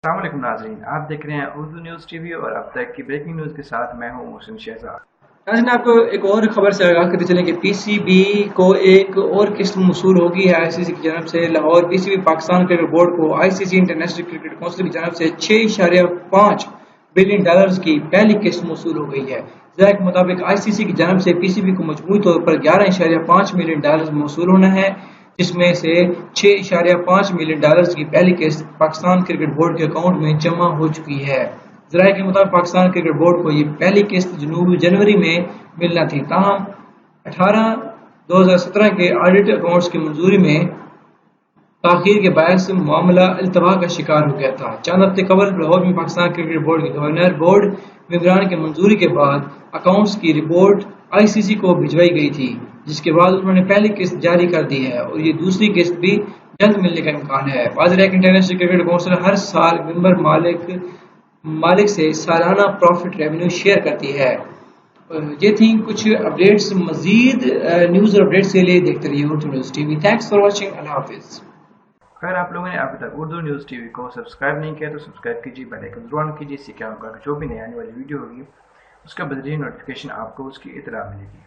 अस्सलाम वालेकुम नाज़रीन, आप देख रहे हैं उर्दू न्यूज़ टीवी और अब तक की ब्रेकिंग न्यूज़ के साथ मैं हूं मोहसिन शहजाद। नाज़रीन आपको एक और खबर से आगाह करते चलें कि पीसीबी को एक और किस्त मौसूल होगी है आईसीसी की जानब से। Lahore PCB Pakistan cricket board को आईसीसी इंटरनेशनल क्रिकेट काउंसिल की जानब से 6.5 बिलियन डॉलर्स की पहली किस्त मौसूल हो गई है। ज़राए के मुताबिक आईसीसी की जानब से पीसीबी को मजमूई तौर पर 11.5 मिलियन डॉलर मौसूल होना है, जिसमें से 6.5 मिलियन डॉलर्स की पहली किस्त पाकिस्तान क्रिकेट बोर्ड के अकाउंट में जमा हो चुकी है। ज़राए के मुताबिक पाकिस्तान क्रिकेट बोर्ड को ये पहली किस्त जनवरी में मिलना थी, ताहम 2017 के ऑडिट अकाउंट्स की मंजूरी में ताखीर के बायस मामला इल्तवा का शिकार हो गया था। चंद हफ्ते कबल लाहौर में पाकिस्तान क्रिकेट बोर्ड के गवर्नर बोर्ड मेंबरान की मंजूरी के बाद अकाउंट्स की रिपोर्ट आईसीसी को भिजवाई गई थी, जिसके बाद उन्होंने पहली किस्त जारी कर दी है और ये दूसरी किस्त भी जल्द मिलने का इम्कान है। बाज़ इंटरनेशनल क्रिकेट काउंसिल हर साल मेंबर मालिक से सालाना प्रॉफिट रेवेन्यू शेयर करती है। ये थी कुछ अपडेट्स। मजीद न्यूज़ और अपडेट्स के लिए देखते रहिए Urdu news TV. Thanks for watching. अल्लाह हाफिज़। अगर आप लोगों ने अभी तक उर्दू न्यूज़ टीवी को सब्सक्राइब नहीं किया तो सब्सक्राइब कीजिए, बेल आइकन जरूर ऑन कीजिए। इससे क्या होगा कि जो भी नई आने वाली वीडियो होगी उसका बदरीन नोटिफिकेशन आपको उसकी इतला मिलेगी।